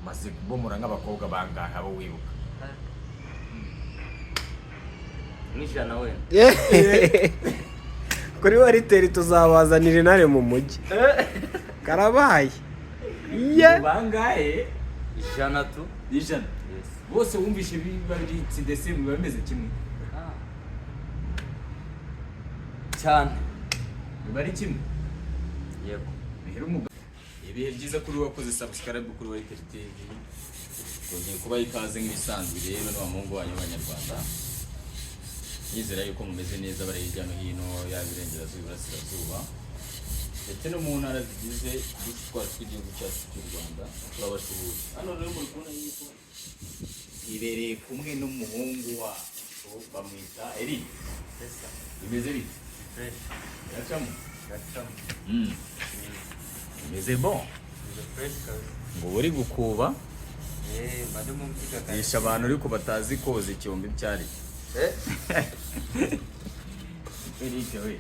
maze kubomora nk'abakobwa bangahe abo wibuka n'ijana we kuri wariteri tuzabazanira intare mu mujyi karabaye bangahe ijana tu ijana bose wumvishe bibaritse ndetse biba bimeze kimwe cyane biba ari kimwe yego bihera umugabo ibihe byiza kuri wakoze subscribe kuri Wariteri TV kongeye kuba ikaze nk'ibisanzwe rero n'abamungu wanyu b'Abanyarwanda yizera yuko mumeze neza bari hirya no hino yabirengerazuba iburasirazuba ndetse no mu ntara zigize twacu tw'igihugu cyacu cy'u Rwanda turabashuhuje hano rero muri kubona yuko ibereye kumwe n'umuhungu wacu bamwita Eric bimeze bite gacamo bimeze bon ngo uri gukuba bari mu mpiga yisha abantu ariko batazi koza icyombe cyari Eric we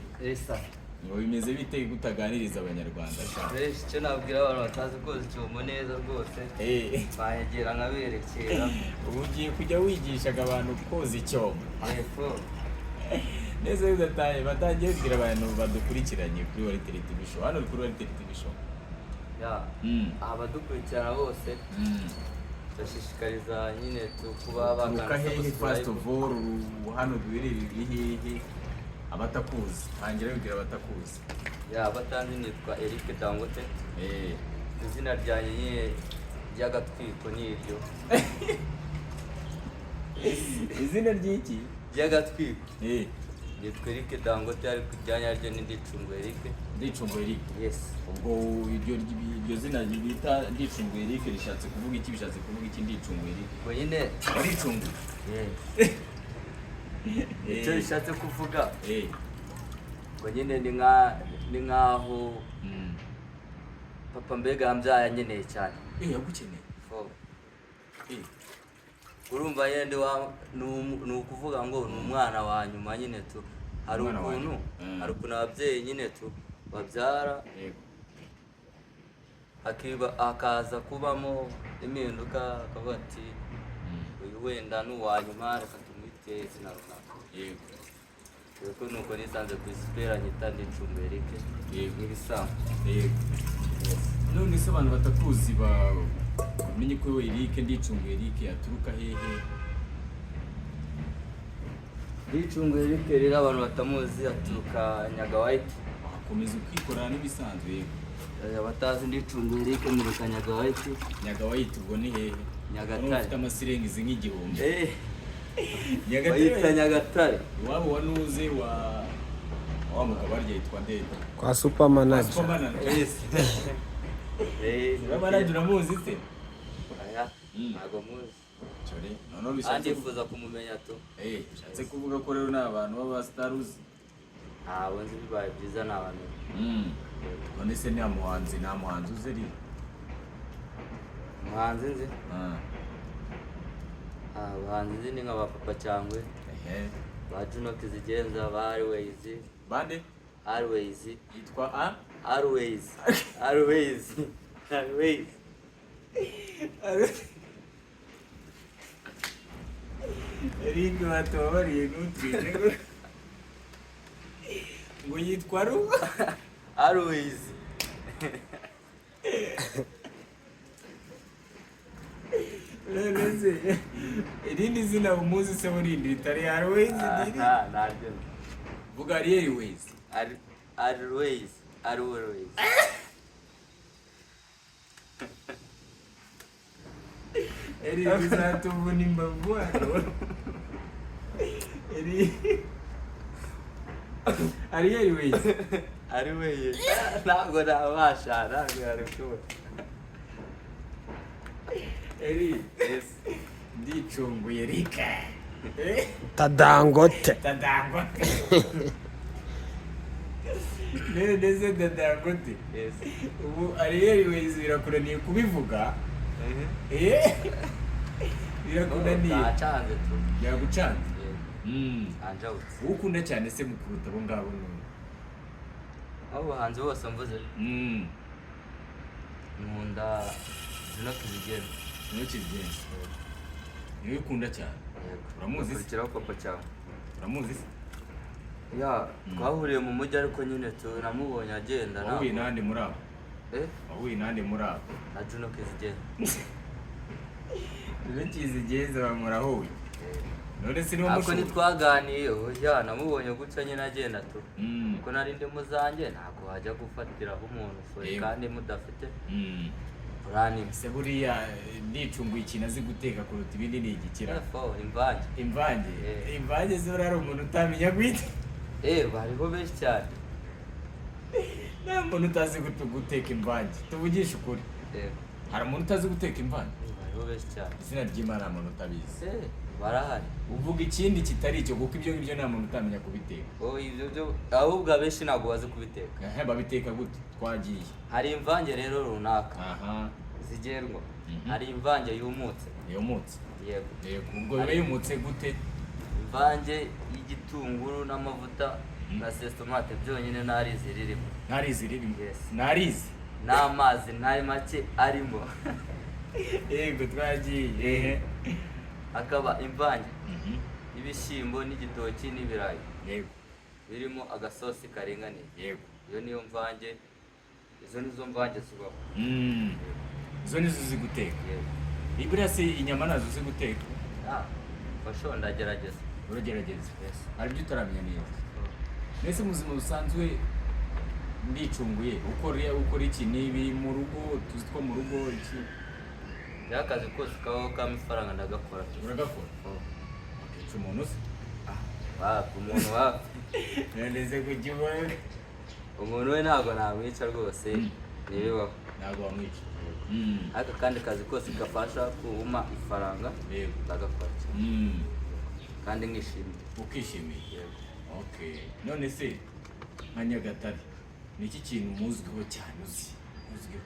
ngo bimeze bite gutaganiriza Abanyarwanda icyo nabwira abantu batazi koza icyombo neza rwose bayegera nkaberekera ubu ugiye kujya wigishaga abantu koza icyombo neza bidataye batangiye kugira abantu badukurikiranye kuri Wariteri TV show hano kuri Wariteri TV show abadukurikirana bose turashishikariza nyine kuba bagana first of all hano duherereye hehe abatakuzi tangira bigira abatakuzi abatanzi nitwa Eric Dangote izina ryanjye nyine ry'agatwiko ni iryo izina ry'iki ry'agatwiko nitwa Eric Dangote ariko ijyanye ryo ni Ndicungo Eric yes ubwo iryo zina bita Ndicungo Eric rishatse kuvuga iki bishatse kuvuga iki Ndicungo Eric ngo nyine Ndicungo icyo bishatse kuvuga ngo nyine ni nkaho papa mbega yambyaye anyeneye cyane yagukeneye urumva yende ni ukuvuga ngo ni umwana wa nyuma nyine tu hari ukuntu ababyeyi nyine tu babyara hakaza kubamo impinduka akavuga ati uyu wenda ni uwa nyuma reka tumwite izina runaka kuko nuko nisanze ku isipera nyita Ndicungo Eric nk'ibisanzwe none se abantu batakuzi bamenye ko Eric Ndicungo Eric aturuka hehe Ndicungo Eric rero abantu batamuzi aturuka Nyagawahite akomeza kwikorana n'ibisanzwe abatazi Ndicungo Eric muruka Nyagawahite ubwo ni hehe Nyagatare ufite amasirengizi nk'igihumbi Bayita Nyagatare iwabo wanuze wa mugabo arya yitwa ndende kwa supermanager manager uramuzi se ntago muzi none bishatse kuza kumumenya to bishatse kuvuga ko rero n'abantu baba stars abo nzi bibaye byiza n'abantu none se nta muhanzi uzeri umuhanzi nzi abahanzi nzi ni nk'aba Papa Cyangwe ba Juno Kizigenza ba Always bande Always yitwa Always Eric watubabariye n'utwite ngo yitwa Always nese irindi zina umuzi se burindi ritari Always ntabyo vuga Always Eric bizatuvuna imbavu Always ntabwo nabasha ntabwo yarikuba Eric Ndicungo Eric Dangote neze Dangote ubu Always birakuraniye kubivuga birakunaniye nacanze tu yagucanze anjawutse ukunda cyane se mukuruta abo ngabo abo hanze bose mvuze nkunda zino kizigenda. Niyo kibigenza. Niyo ukunda cyane. Uramuzi? Kurikiraho papa cyane. Uramuzi? Ya, twahuriye mu mujyi ariko nyine tunamubonye agenda nawe. Wahuye nande muri abo? Wahuye nande muri abo? Na Juno Kizigenda. Juno Kizigenda bamurahuye. None se niwo mushuri. Ako nitwaganiye, ya namubonye gutya nyine agenda tu. Kuko nari ndi muzanjye ntabwo wajya gufatiraho umuntu sore kandi mudafite. Urani se buriya nicunguye ikintu azi guteka kuruta ibindi ni igikira. Imvange. Imvange. Imvange zora ari umuntu utamenya gwite. Bariho benshi cyane. Nta muntu utazi guteka imvange. Tuvugisha ukuri. Hari umuntu utazi guteka imvange. Bariho benshi cyane. Izina ry'Imana umuntu utabizi. Barahari. Uvuga ikindi kitari icyo kuko ibyo ngibyo nta muntu utamenya kubiteka. Ibyo ahubwo abenshi ntabwo bazi kubiteka. Babiteka gute? Twagiye. Hari imvange rero runaka. Zigerwa. Hari imvange yumutse. Yumutse. Yego. Ubwo biba yumutse gute? Imvange y'igitunguru n'amavuta na sestomate byonyine narizi ririmo. Narizi ririmo. Yes. Narizi. N'amazi ntari make arimo. Yego twagiye. Akaba imvange y'ibishyimbo n'igitoki n'ibirayi. Yego. Birimo agasosi karinganiye. Yego. Iyo niyo mvange. Izo nizo mvange zibaho. Izo nizo uzi guteka. Yego. Ibura se inyama nazo uzi guteka. Fasho ndagerageza. Uragerageza. Yes. Ari byo utaramenya neza. Nese muzima busanzwe ndicunguye ukora iki nibi mu rugo tuzi two mu rugo iki. Yakazi kose kaho kamifaranga ndagakora. Uragakora? Akica umuntu se? Umuntu wa. Nandeze kujyubona. Umuntu we ntabwo namwica rwose. Nibibaho. Ntabwo wamwica. Aka kandi kazi kose gafasha kuuma ifaranga. Yego. Ndagakora. Kandi ngishimiye. Ukishimiye? Okay. None se nka Nyagatare ni iki kintu muzwiho cyane uzwiho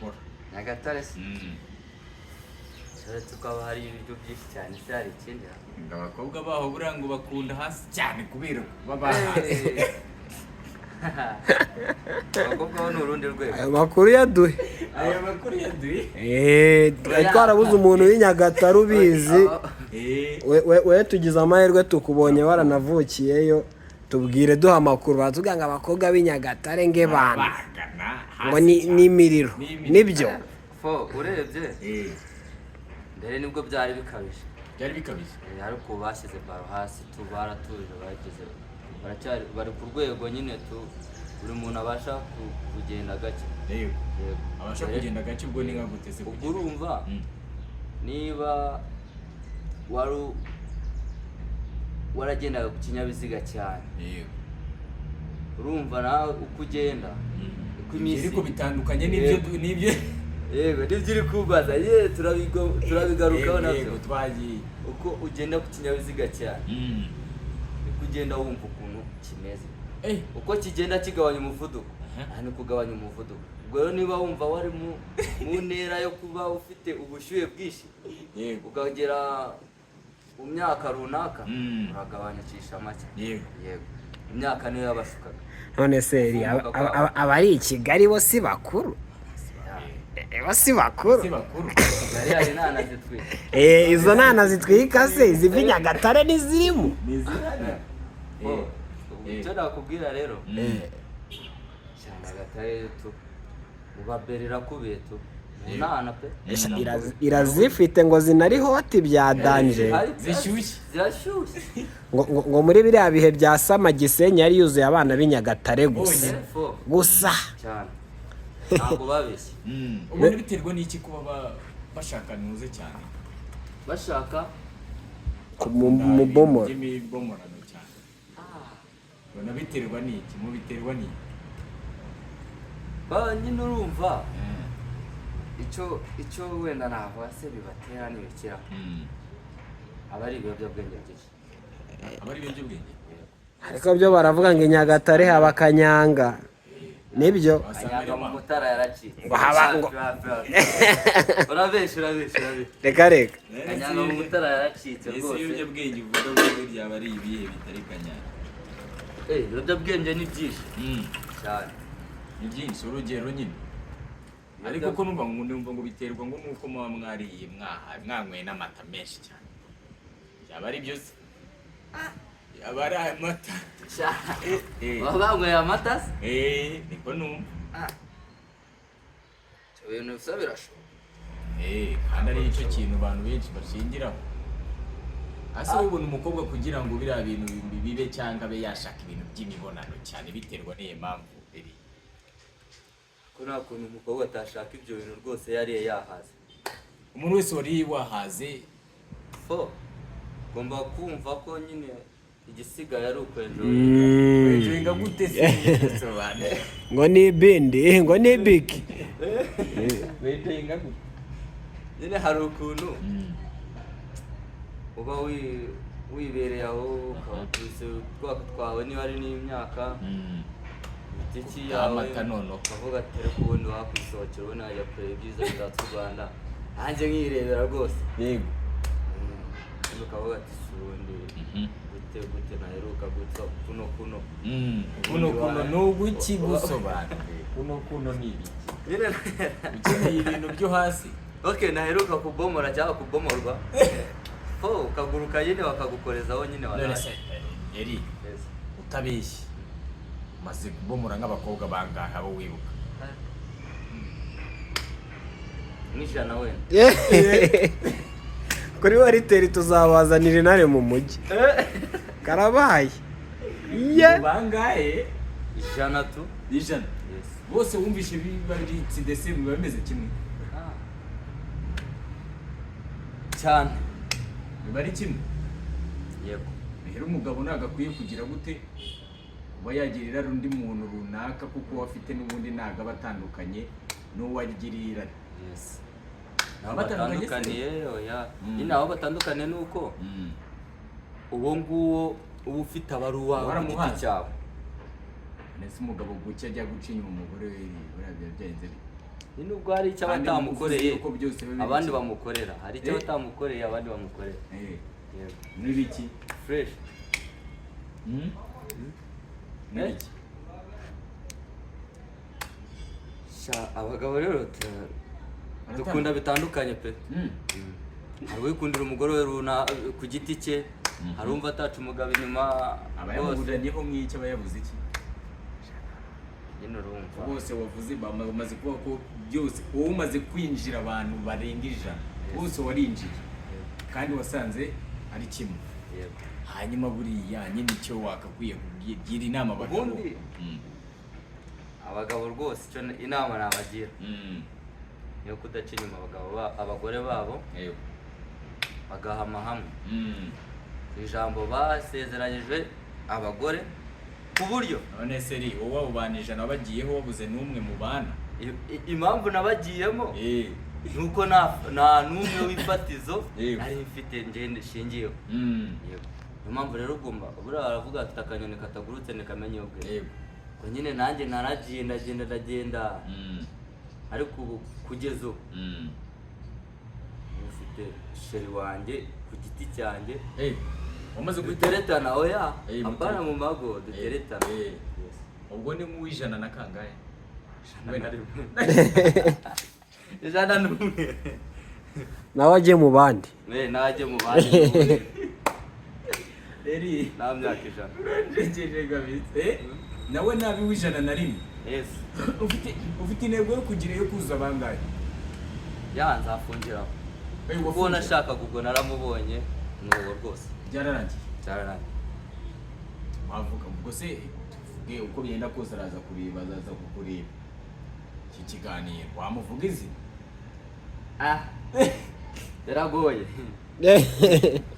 kora? Nyagatare se? Tukaba hari ibiryo byinshi cyane se hari ikindi. Abakobwa baho burango bakunda hasi cyane kubera baba hasi. Abakobwa bo n'urundi rwego. Ayo makuru yaduhe. Twarabuze umuntu w'Inyagatare ubizi. We tugize amahirwe tukubonye waranavukiyeyo. Tubwire duha amakuru batubwira ngo abakobwa b'Inyagatare nge bana. Ngo ni imiriro. Nibyo. Urebye. Mbere nibwo byari bikabije. Byari bikabije. Ariko bashyize baro hasi baratuje bageze. Bari ku rwego nyine buri muntu abasha kugenda gake. Yego. Abasha kugenda gake ubwo ni nka gutese kugenda. Urumva niba waragendaga ku kinyabiziga cyane. Yego. Urumva nawe uko ugenda uko iminsi ariko bitandukanye n'ibyo yego nibyo uri kubaza turabigarukaho nabyo. Yego twagiye. Uko ugenda ku kinyabiziga cyane. Uko ugenda wumva ukuntu kimeze. Uko kigenda kigabanya umuvuduko. Ni kugabanya umuvuduko. Ubwo rero niba wumva wari mu ntera yo kuba ufite ubushyuhe bwinshi. Yego. Ukagera mu myaka runaka uragabanyukisha make. Yego. Imyaka niyo yabashukaga. None se abari i Kigali bo si bakuru? Si bakuru. Kigali hari nana zitwika. Izo nana zitwika se ziva Nyagatare n'izirimo. Icyo nakubwira rero. Nyagatare ubaberera kubeto. Nana pe. Irazifite ngo zinari hoti bya danje. Zirashyushye. Ngo muri biriya bihe bya Sama Gisenyi yari yuzuye abana b'Inyagatare gusa. Gusa. Cyane. Ntabwo babeshye. Ubundi biterwa n'iki kuba bashaka nuze cyane? Bashaka kumubomora. Imibomorano cyane. Bona biterwa n'iki? Mu biterwa n'iki? Nyine urumva. Icyo wenda ntabwo se bibatera n'ibikira. Abari ibiyobyabwenge byinshi. Abari ibiyobyabwenge? Ariko byo baravuga ngo Nyagatare haba Kanyanga. Nibyo. Kanyanga mu Mutara yaracitse. Ngo urabeshe. Reka. Kanyanga mu Mutara yaracitse rwose. Ese ibiyobyabwenge uvuga ngo byaba ari ibihe bitari Kanyanga? Ibiyobyabwenge ni byinshi. Cyane. Ni byinshi urugero nyine. ariko ko numva ngo biterwa ngo nuko muba mwariye mwanyweye n'amata menshi cyane yaba ari byo se yaba ari amata baba banyweye amata se niko numva ibintu bisa birashoboka kandi ari icyo kintu abantu benshi bashingiraho ase ubona umukobwa kugira ngo biriya bintu bibe cyangwa abe yashaka ibintu by'imibonano cyane biterwa n'iyo mpamvu ko nta kuntu umukobwa atashaka ibyo bintu rwose yariye yahaze umuntu wese wariye wahaze ugomba kumva ko nyine igisigaye ari ukwenjoyinga gute se ngo ni ibindi ngo ni ibiki wenjoyinga gute nyine hari ukuntu uba wibereye aho ukabutse utwaka twawe niba ari n'imyaka itiki yawe ukavuga ati reka ubundi wakwisohokera ubundi wajya kureba ibyiza bitatse u Rwanda nanjye nkirebera rwose yego ukavuga ati si ubundi gute naheruka gutsa kuno ni uguki gusobanura kuno ni ibiki ukeneye ibintu byo hasi naheruka kubomora cyangwa kubomorwa ukaguruka nyine bakagukorezaho nyine eri utabeshye maze kubomora nk'abakobwa bangahe abo wibuka n'ijana wenda kuri wariteri tuzabazanira intare mu mujyi karabaye bangahe ijana bose wumvishe bibaritse ndetse biba bimeze kimwe cyane biba ari kimwe yego rero umugabo ntabwo akwiye kugira gute kuba yagirira undi muntu runaka kuko afite n'ubundi ntabwo aba atandukanye n'uwo agirira batandukaniye nyine aho batandukaniye ni uko uwo nguwo uba ufite abaruwa ku giti cyawe ndetse umugabo gucya ajya guca inyuma umugore we buriya byagenze ni nubwo hari icyo batamukoreye abandi bamukorera hari icyo batamukoreye abandi bamukorera n'ibiki fresh n'ibiki abagabo rero dukunda bitandukanye pe hari uwikundira umugore we ku giti cye hari umva ataca umugabo inyuma abayamuburanyeho mw'icyo aba yabuze iki nyine urumva bose wavuze bamaze kuvuga ko byose wowe umaze kwinjira abantu barenga ijana bose warinjiye kandi wasanze ari kimwe hanyuma buriya nyine icyo wakakwiye kugira inama abagabo rwose icyo inama nabagira yo kudaca inyuma abagore babo bagahama hamwe ku ijambo basezeranyijwe abagore ku buryo none se wowe abo bantu ijana bagiyeho wabuze n'umwe mu bana impamvu nabagiyemo nuko nta n'umwe w'ifatizo nari mfite ngende shingiyeho niyo mpamvu rero ugomba buriya baravuga ati akanyoni katagurutse ntikamenye ubwe ngo nyine nanjye naragiye ndagenda ariko ubu kugeza ubu ufite sheri wanjye ku giti cyanjye duteretana apana mu mago duteretana ubwo ni nk'uw'ijana na kangahe ijana n'umwe nawe ajye mu bandi najye mu bandi nta myaka ijana nawe nabi w'ijana na rimwe ufite intego yo kugira iyo kuzuza bangahe nzafungiraho ubwo nashakaga ubwo naramubonye n'ubu rwose byararangiye wavuga ubwo se tuvuge uko byenda kose araza kureba azaza kukureba iki kiganiro wamuvuga izina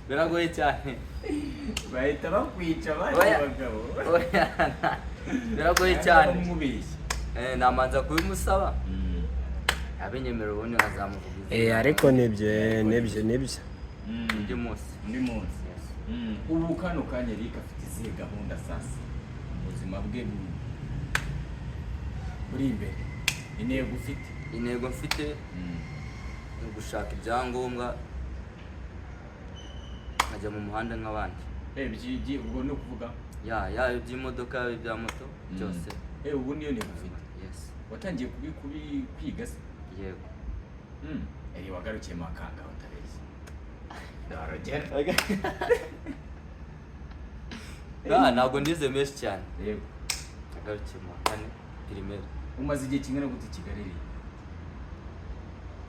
biragoye cyane bahita bakwica abagabo biragoye cyane namanza kubimusaba abinyemera ubundi nkazamuvuga ariko nibyo undi munsi ubu kano kanya Eric afite izihe gahunda sasa mu buzima bwe buri imbere intego mfite ni ugushaka ibyangombwa nkajya mu muhanda nk'abandi ubwo ni ukuvuga yaba iby'imodoka yaba ibya moto byose ubu niyo ntego ufite watangiye kwiga se yego eri wagarukiye makanga utabeshye darogera ntabwo ndize menshi cyane yego nagarukiye mu kane primaire. umaze igihe kingana gute Kigali iri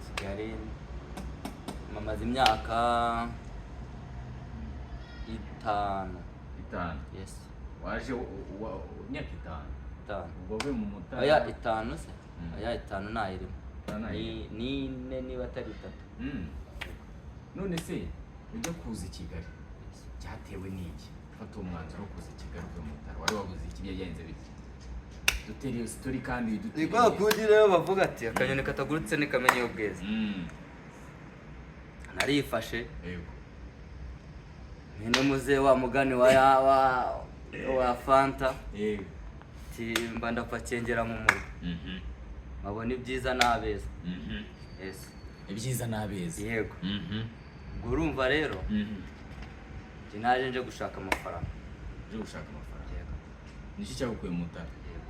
Kigali mamaze imyaka 5. Yes. waje imyaka 5 ubwo we mu Mutara oya 5 se oya 5 nayirimo ni 4 niba atari 3. none se ujya kuza Kigali cyatewe n'iki fata umwanzuro wo kuza Kigali mu Mutara wari wabuze iki byagenze biki duteriye story kandi duteriye niko kundi rero bavuga ati akanyoni katagurutse nikamenye ubweza. Narifashe yego nyine muze wa mugani wa Fanta yego mba ndapakengera mu muriro mabona ibyiza n'abeza. Yes, ibyiza n'abeza yego. Ubwo urumva rero njye naje nje gushaka amafaranga. Yego. Niki cyagukuye mu Mutara?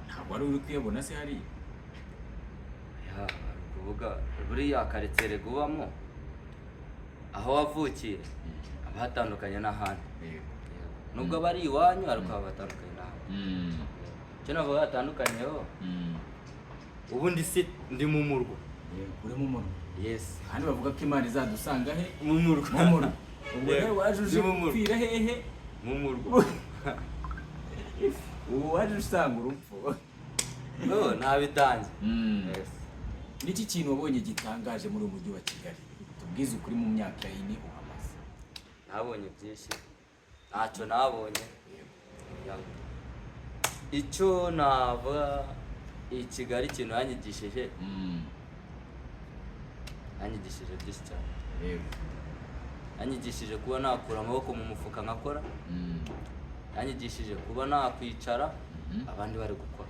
Ntabwo wari uri kuyabona se hari? Ya kuvuga buriya karetsere gubamo aho wavukiye abatandukanye n'ahandi. Yego. Nubwo bari iwanyu ariko abatandukanye n'ahandi. Cyo navuga batandukanye ho. Ubundi si ndi mu murwa. Yego, uri mu murwa. Yes. Kandi bavuga ko Imana izadusanga he? Mu murwa. Mu murwa. Ubwo rero waje uje gupfira hehe? Mu murwa. Ubu waje usanga urupfu. No, ntabitanze. Yes. Niki kintu wabonye gitangaje muri uyu mujyi wa Kigali? Tubwize ukuri mu myaka yini uhamaze. Nabonye byinshi. Ntacyo nabonye. Icyo navuga i Kigali ikintu yanyigishije. Yanyigishije byinshi cyane. Yego. Yanyigishije kuba nakura amaboko mu mufuka nkakora. Yanyigishije kuba nakwicara abandi bari gukora.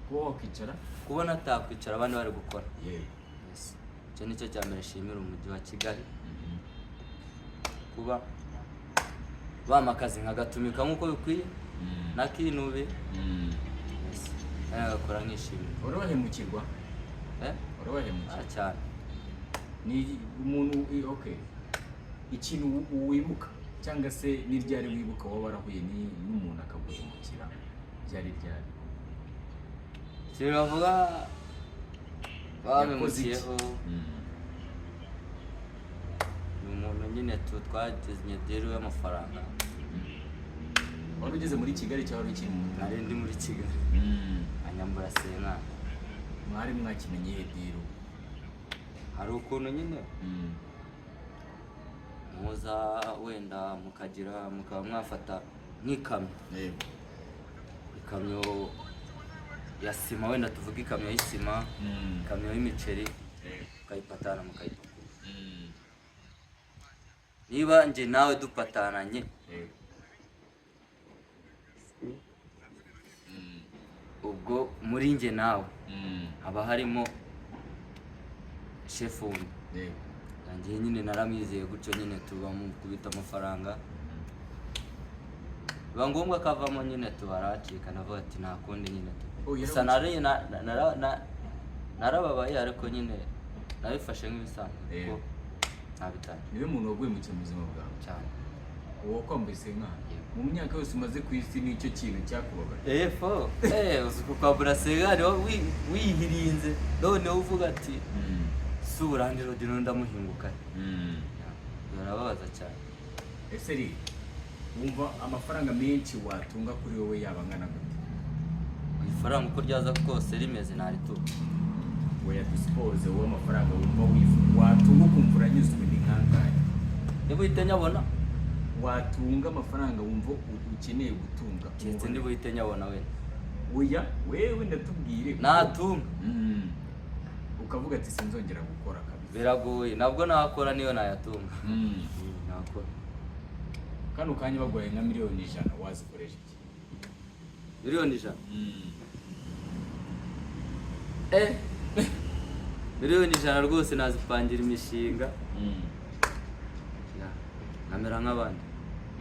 Kuba wakwicara? Kuba natakwicara abandi bari gukora. Yego. Yes. Icyo nicyo cyambere nshimira umujyi wa Kigali. Kuba bamakazi nkagatumika nk'uko bikwiye nakinube. Yes. Nagakora nkishimye. Urabahemukirwa? Urabahemukirwa cyane. Ni umuntu okay. Ikintu wibuka cyangwa se n'iryari wibuka waba warahuye n'umuntu akaguhemukira byari ryari? Sinavuga bamemukiyeho. Umuntu nyine twagezanye dero y'amafaranga. Wari ugeze muri Kigali cyangwa uri mu Mutara? Nari ndi muri Kigali. Anyambura Sena. Mwari mwakimenye he dero? Hari ukuntu nyine muza wenda mukagira mukaba mwafata nk'ikamyo. Yego. Ikamyo ya sima wenda tuvuga ikamyo y'isima, ikamyo y'imiceri, ukayipatana mukayipakura. Niba nje nawe dupatananye ubwo muri nje nawe haba harimo chef wundi. Nanjye nyine naramwizeye gutyo nyine tuba mu kubita amafaranga. Biba ngombwa kavamo nyine tubaracika navuga ati nta kundi nyine gusa narababaye ariko nyine nabifashe nk'ibisanzwe kuko ntabitanye. Niwe muntu waguye mu buzima bwawe cyane. Uwo kwambise nka mu myaka yose umaze ku isi nicyo kintu cyakubabaje? Fo uzuko kwa Burasegari wihirinze none uvuga ati suburandiro dino ndamuhinguka. Barababaza cyane. Ese ri wumva amafaranga menshi watunga kuri wowe yabangana gute? Ifaranga uko ryaza kose rimeze ntari tu we dispose wo amafaranga wumva watunga ukumva uranyuzwe ni nkangahe? Nibuhite nyabona watunga amafaranga wumva ukeneye gutunga cyetse nibuhite nyabona we oya wewe ndatubwire natunga ukavuga ati sinzongera gukora kabisa. Biragoye nabwo nakora niyo nayatunga. Nakora kano kanya bagwaye nka miliyoni 100 wazikoresha iki? Miliyoni 100? Miliyoni 100 rwose nazipangira imishinga. Namera nk'abandi.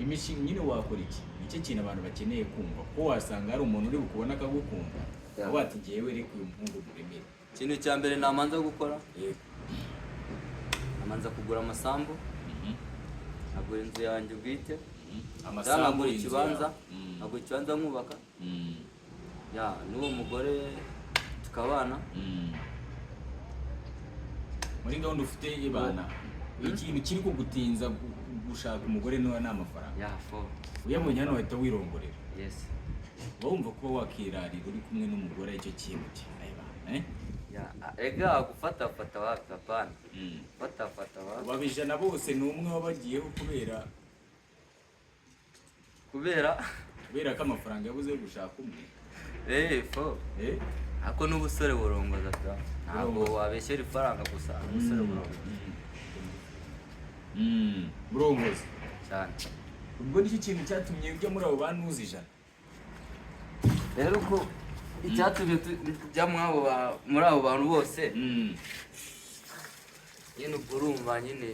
Imishinga nyine wakora iki? Nicyo kintu abantu bakeneye kumva ko wasanga hari umuntu uri bukubona akagukunda. Abo ati ngewe reka uyu muhungu muremere. ikintu cya mbere namanza gukora namanza kugura amasambu, nagura inzu yanjye bwite, nagura ikibanza, nagura ikibanza nkubaka, n'uwo mugore tukabana. Muri gahunda ufite ibana, ikintu kiri kugutinza gushaka umugore ni amafaranga. Uyabonye hano wahita wirongorera. Yes. Wumva kuba wakirarira uri kumwe n'umugore icyo kintu ega gufata wapi apana. Fata wapi. Babijana bose ni umwe wabagiyeho kubera ko amafaranga yabuze yo gushaka umwe. Ako n'ubusore burongoza ta. Ntabwo wabeshyera ifaranga gusa, ubusore burongoza. Burongoza cyane. Ubwo nicyo kintu cyatumye ujya muri abo bantu uzi ijana. Rero ko icyatumye tujya muri abo bantu bose, nyine urumva nyine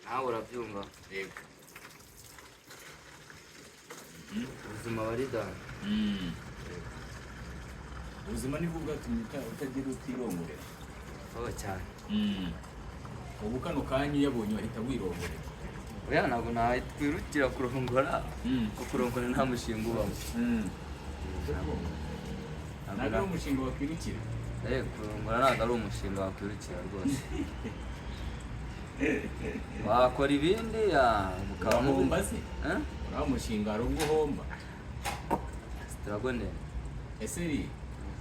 nawe urabyumva. Yego. Ubuzima bari dani. Ubuzima nibwo bwatumye utagira utirongorera. Cyane. Ubu kano kanya uyabonye wahita wirongorera. Oya ntabwo nakwirukira kurongora, kuko kurongora nta mushinga ubamo. Ntabwo ari umushinga wakwirukira? Kurongora ntabwo ari umushinga wakwirukira rwose. Wakora ibindi ukaba muhomba se? Uriya mushinga hari ubwo uhomba? Sitaragonde. Ese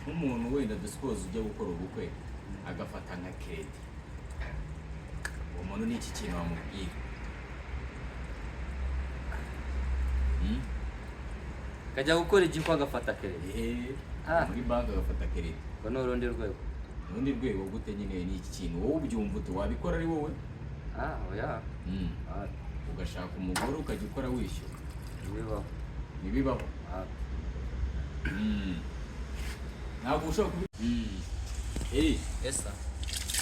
nk'umuntu wenda dusipoze ujya gukora ubukwe agafata nka kredi, uwo muntu ni iki kintu wamubwira? Kajya gukora igiko agafata kredi. Muri banki agafata kredi. Ko ni urundi rwego. Urundi rwego gute nyine ni iki kintu wowe ubyumva ute wabikora ari wowe? Oya. Ugashaka umugore ukajya ukora wishyura. Ntibibaho. Ntabwo ushobora kubi. Esa.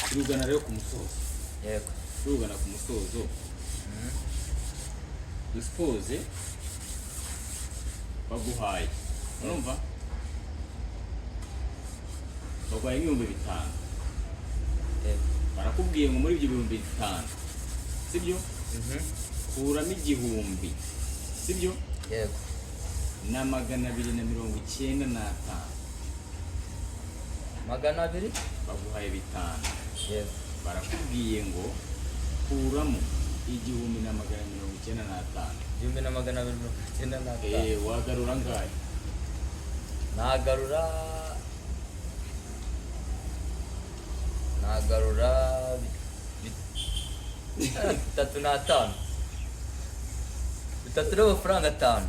Turugana rero ku musozo. Yego. Turugana ku musozo. Dusipoze baguhaye. Urumva? Baguhaye nk'ibihumbi 5. Barakubwiye ngo muri ibyo bihumbi 5. Sibyo? Kuramo 1,000. Sibyo? Yego. Na 295. 200? Baguhaye 5. Yego. Barakubwiye ngo kuramo 1,295. 1,295. Wagarura ngahe? Nagarura 3,5. 3 n'amafaranga 5.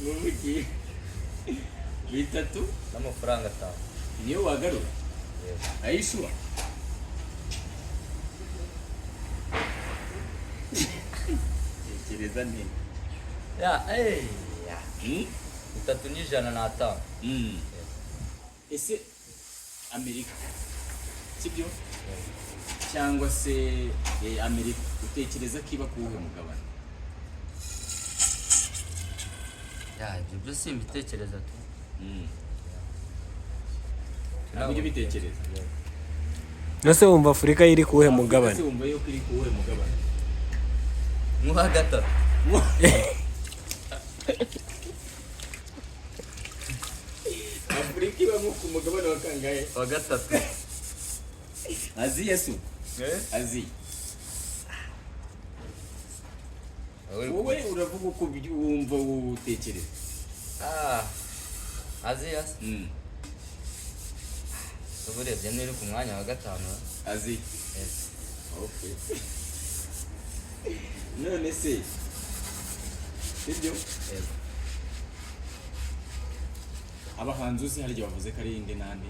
N'umugi 3 n'amafaranga 5. niyo wagarura? Ayishura? Tekereza nini? 3,105. Ese Amerika sibyo? Cyangwa se Amerika utekereza ko iba kuwuhe mugabane? Ibyo byose mbitekereza tu. Ntabwo ujya ubitekereza? Nase wumva Afurika iri kuwuhe mugabane? Nase wumva yuko iri kuwuhe mugabane? Muha gatatu. Afurika iba nko ku mugabane wa kangahe? Wa gatatu. Aziya su? Aziya. Wowe uravuga uko wumva utekereza? Aziya. Uburebye niri ku mwanya wa 5. Aziya. Okay. None se sibyo? Abahanzi uzi hari igihe bavuze ko ari inde nande?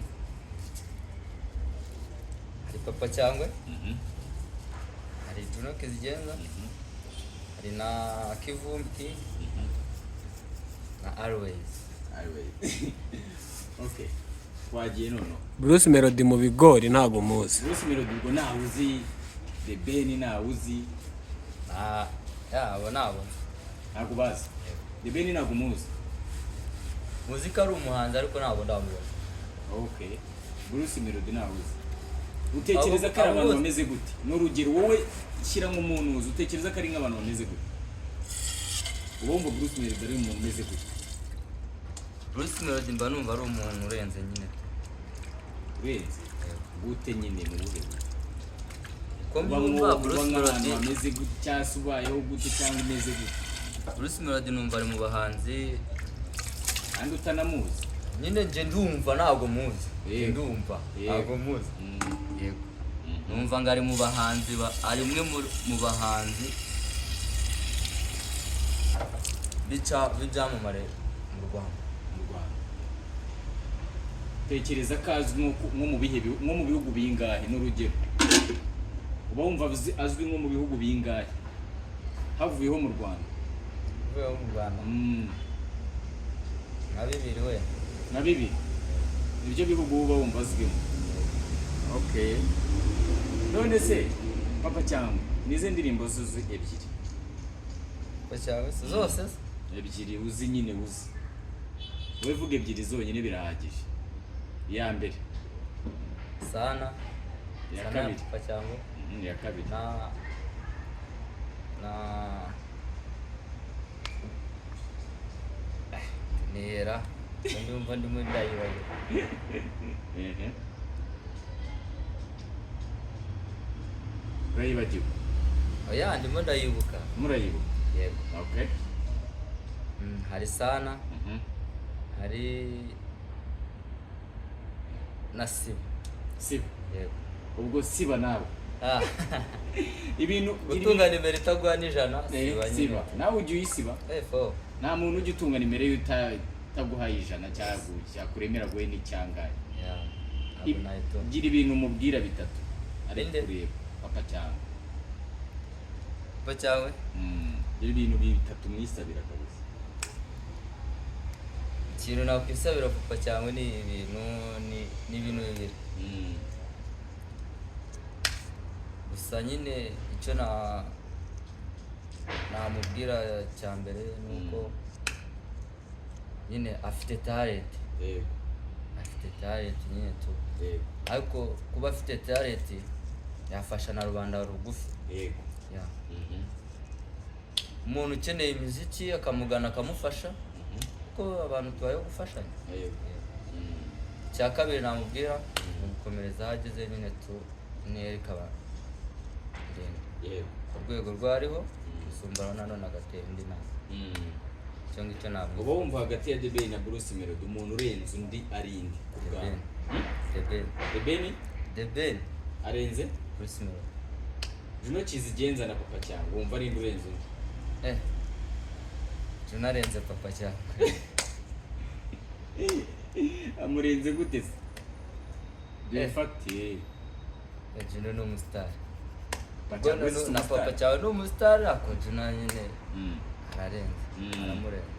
Hari Papa cyangwa? Hari Juno Kizigenza? Hari na Kivumbi? Na Always. Okay. Wagiye nono. Bruce Melody mu bigori ntago muzi. Bruce Melody ngo nta uzi, The Ben nta uzi. Abo nabo. Ntago bazi. The Ben ntago muzi. Muzika ari umuhanzi ariko ntabwo ndamubona. Okay. Bruce Melody nawe uzi utekereza ko ari abantu bameze gute n'urugero wowe shyira mu muntu uzi utekereza ko ari nk'abantu bameze gute ubumva Bruce Melody ari umuntu umeze gute Bruce Melody mba numva ari umuntu urenze nyine gute nyine mu buhe ko mbyumva Bruce Melody ameze gute cyangwa se ubayeho gute cyangwa imeze gute Bruce Melody numva ari mu bahanzi kandi utanamuzi nyine nje ndumva ntabwo muzi ndumva ntabwo muzi yego numva ngo ari mu bahanzi ari umwe mu bahanzi bijamamare mu Rwanda tekereza ko azwi nko mu bihugu bingahe n'urugero uba wumva azwi nko mu bihugu bingahe havuyeho mu Rwanda nka bibiri we na bibiri ibyo bihugu uba wumva azwimo okay none se papa cyangwa nize ndirimbo zuzu ebyiri papa cyangwa zose ebyiri uzi nyine uzi wowe vuga ebyiri zonyine birahagije iya mbere sana iya kabiri papa cyangwa iya kabiri na nera ndumva ndimo ndayibaye urayibagiwe oya ndimo ndayibuka murayibuka yego okay hari sana hari na siba yego ubwo siba nawe ibintu gutunga nimero itagwa n'ijana siba nawe ujya uyisiba efo nta muntu ujya utunga nimero utaguhaye ijana cyangwa kuremera guhe n'icyangaye gira ibintu umubwira bitatu ari kureba papa cyangwa papa cyangwa ibintu bitatu mwisabira kabisa ikintu nakwisabira papa cyangwa ni ibintu bibiri gusa nyine icyo namubwira cya mbere ni uko nyine afite talent nyine tu ariko kuba afite talent yafasha na rubanda rugufi umuntu ukeneye imiziki akamugana akamufasha kuko abantu tubayeho gufashanya icya kabiri namubwira ni gukomereza aho ageze nyine tu nereka abantu urwego rwariho gusumbana nanone agatera indi nama icyo ngicyo ntabwo uba wumva hagati ya The Ben na Bruce Melody umuntu urenze undi ari indi ku bwawe The Ben arenze Bruce Melody Juno Kizigenza na papa cyangwa wumva ari indi urenze undi Juno arenze papa cyangwa amurenze gute se defati Juno ni umusitari na papa cyangwa ni umusitari ako Juno nyine ararenze aramurenze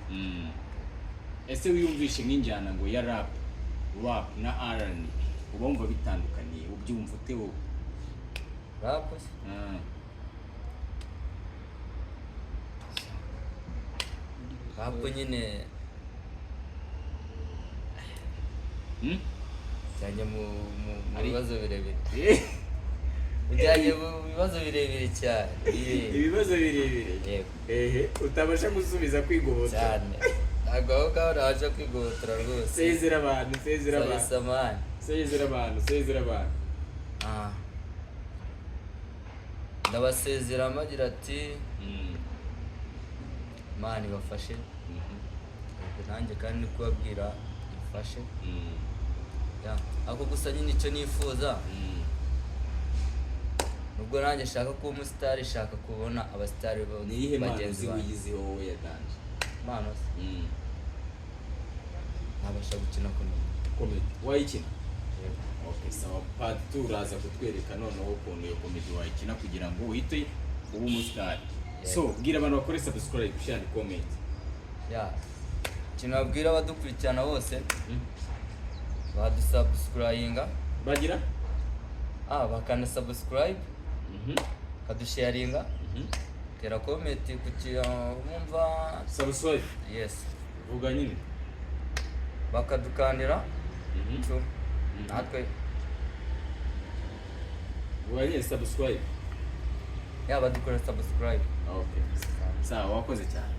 ese wiyumvishe nk'injyana ngo ya rap na R&B uba wumva bitandukaniye ubyumva ute wowe rap nyine cyane mu bibazo birebire ujyanye mu bibazo birebire cyane ibibazo birebire yego utabasha gusubiza kwigobota cyane ntabwo aho ngaho nabasha kwigobotora rwose sezera abantu ndabasezera amagira ati Imana ibafashe nanjye kandi ni kubabwira ibafashe ako gusa nyine icyo nifuza nubwo nanjye shaka kuba umusitari shaka kubona abasitari bagenzi banjye wowe yadanje mano ntabasha gukina komedi wayikina okay sawa part 2 uraza kutwereka noneho ukuntu iyo komedi wayikina kugira ngo uhite uba umusitari so bwira abantu bakore subscribe share comment ikintu babwira abadukurikirana bose badusubscribinga bagira bakana subscribe kadusharinga kera comment kugira bumva subscribe yes vuga nyine bakadukandira natwe Ubanye subscribe. Yaba dukora subscribe. Okay. Sawa wakoze cyane.